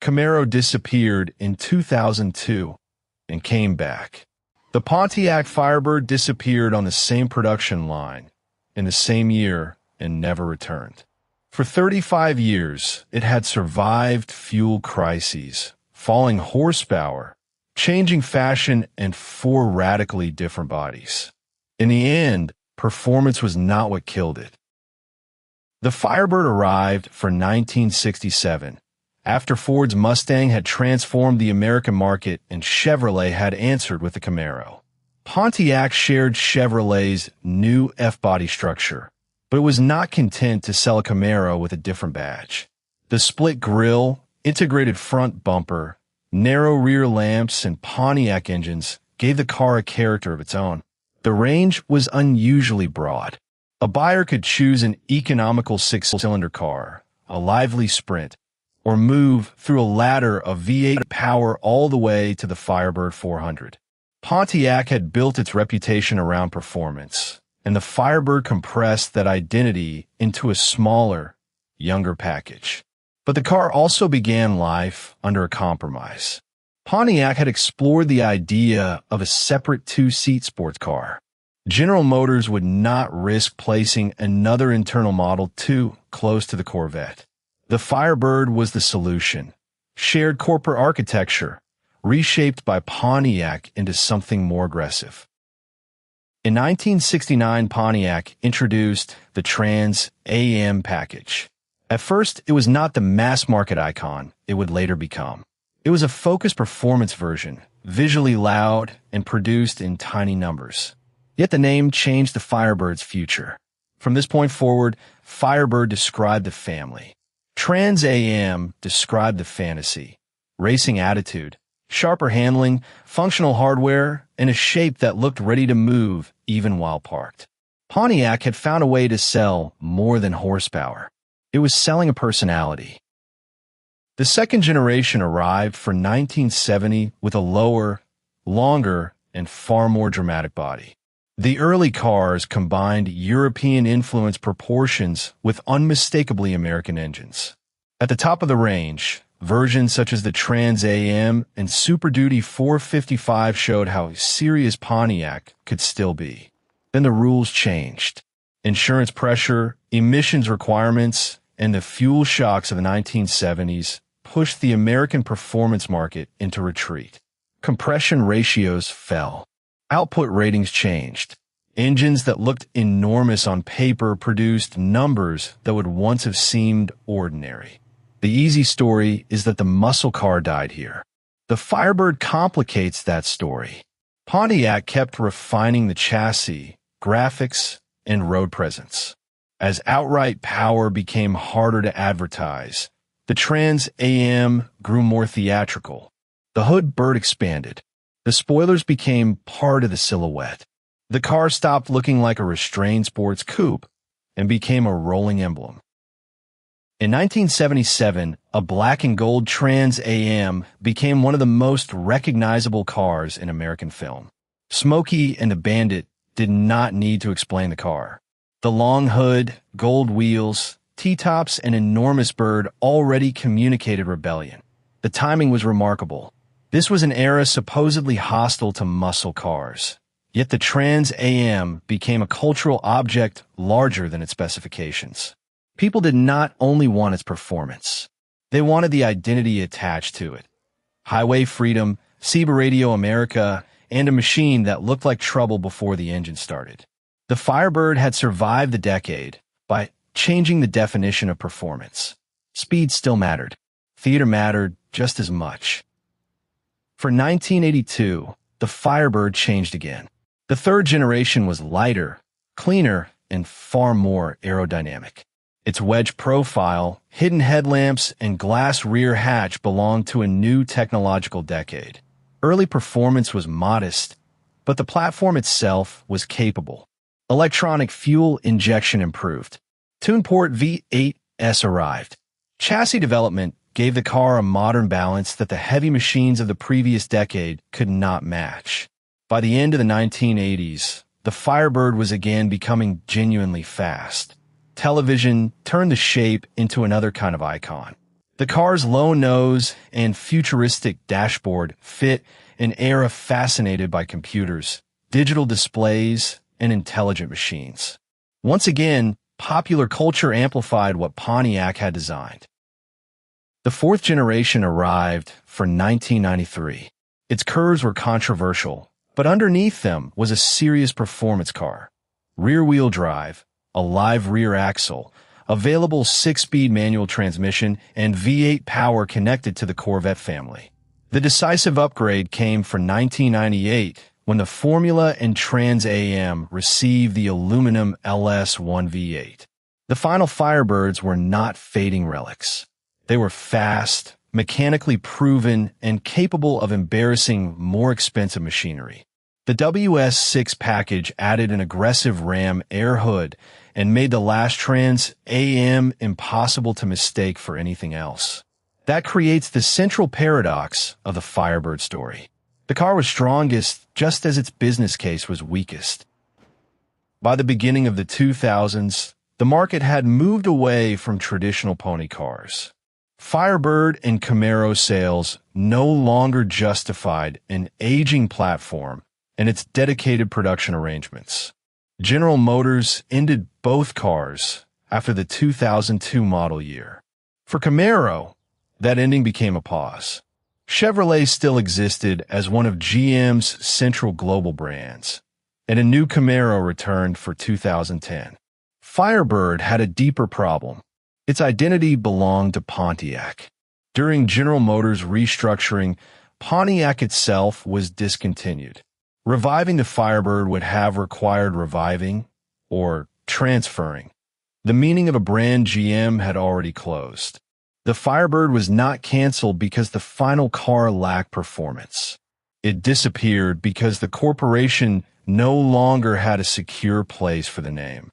Camaro disappeared in 2002 and came back. The Pontiac Firebird disappeared on the same production line in the same year and never returned. For 35 years, it had survived fuel crises, falling horsepower, changing fashion, and 4 radically different bodies. In the end, performance was not what killed it. The Firebird arrived for 1967, after Ford's Mustang had transformed the American market and Chevrolet had answered with the Camaro. Pontiac shared Chevrolet's new F-body structure, but it was not content to sell a Camaro with a different badge. The split grille, integrated front bumper, narrow rear lamps, and Pontiac engines gave the car a character of its own. The range was unusually broad. A buyer could choose an economical 6-cylinder car, a lively Sprint, or move through a ladder of V8 power all the way to the Firebird 400. Pontiac had built its reputation around performance, and the Firebird compressed that identity into a smaller, younger package. But the car also began life under a compromise. Pontiac had explored the idea of a separate 2-seat sports car. General Motors would not risk placing another internal model too close to the Corvette. The Firebird was the solution. Shared corporate architecture, reshaped by Pontiac into something more aggressive. In 1969, Pontiac introduced the Trans Am package. At first, it was not the mass-market icon it would later become. It was a focused performance version, visually loud and produced in tiny numbers. Yet the name changed the Firebird's future. From this point forward, Firebird described the family. Trans Am described the fantasy, racing attitude, sharper handling, functional hardware, and a shape that looked ready to move even while parked. Pontiac had found a way to sell more than horsepower. It was selling a personality. The second generation arrived for 1970 with a lower, longer, and far more dramatic body. The early cars combined European-influenced proportions with unmistakably American engines. At the top of the range, versions such as the Trans Am and Super Duty 455 showed how serious Pontiac could still be. Then the rules changed. Insurance pressure, emissions requirements, and the fuel shocks of the 1970s pushed the American performance market into retreat. Compression ratios fell. Output ratings changed. Engines that looked enormous on paper produced numbers that would once have seemed ordinary. The easy story is that the muscle car died here. The Firebird complicates that story. Pontiac kept refining the chassis, graphics, and road presence. As outright power became harder to advertise, the Trans Am grew more theatrical. The hood bird expanded. The spoilers became part of the silhouette. The car stopped looking like a restrained sports coupe and became a rolling emblem. In 1977, a black and gold Trans Am became one of the most recognizable cars in American film. Smokey and the Bandit did not need to explain the car. The long hood, gold wheels, T-tops, and enormous bird already communicated rebellion. The timing was remarkable. This was an era supposedly hostile to muscle cars. Yet the Trans Am became a cultural object larger than its specifications. People did not only want its performance. They wanted the identity attached to it. Highway freedom, CB Radio America, and a machine that looked like trouble before the engine started. The Firebird had survived the decade by changing the definition of performance. Speed still mattered. Theater mattered just as much. For 1982, the Firebird changed again. The third generation was lighter, cleaner, and far more aerodynamic. Its wedge profile, hidden headlamps, and glass rear hatch belonged to a new technological decade. Early performance was modest, but the platform itself was capable. Electronic fuel injection improved. Tuneport V8S arrived. Chassis development gave the car a modern balance that the heavy machines of the previous decade could not match. By the end of the 1980s, the Firebird was again becoming genuinely fast. Television turned the shape into another kind of icon. The car's low nose and futuristic dashboard fit an era fascinated by computers, digital displays, and intelligent machines. Once again, popular culture amplified what Pontiac had designed. The fourth generation arrived for 1993. Its curves were controversial, but underneath them was a serious performance car. Rear-wheel drive, a live rear axle, available 6-speed manual transmission, and V8 power connected to the Corvette family. The decisive upgrade came for 1998 when the Formula and Trans Am received the aluminum LS1 V8. The final Firebirds were not fading relics. They were fast, mechanically proven, and capable of embarrassing more expensive machinery. The WS6 package added an aggressive ram air hood and made the last Trans Am impossible to mistake for anything else. That creates the central paradox of the Firebird story. The car was strongest just as its business case was weakest. By the beginning of the 2000s, the market had moved away from traditional pony cars. Firebird and Camaro sales no longer justified an aging platform and its dedicated production arrangements. General Motors ended both cars after the 2002 model year. For Camaro, that ending became a pause. Chevrolet still existed as one of GM's central global brands, and a new Camaro returned for 2010. Firebird had a deeper problem. Its identity belonged to Pontiac. During General Motors' restructuring, Pontiac itself was discontinued. Reviving the Firebird would have required reviving or transferring. The meaning of a brand GM had already closed. The Firebird was not canceled because the final car lacked performance. It disappeared because the corporation no longer had a secure place for the name.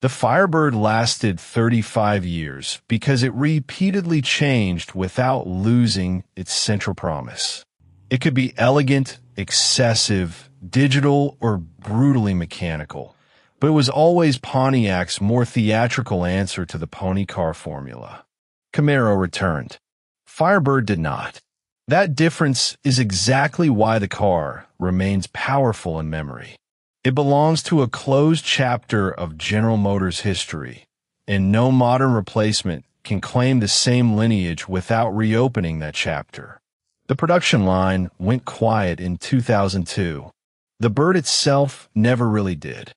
The Firebird lasted 35 years because it repeatedly changed without losing its central promise. It could be elegant, excessive, digital, or brutally mechanical, but it was always Pontiac's more theatrical answer to the pony car formula. Camaro returned. Firebird did not. That difference is exactly why the car remains powerful in memory. It belongs to a closed chapter of General Motors' history, and no modern replacement can claim the same lineage without reopening that chapter. The production line went quiet in 2002. The bird itself never really did.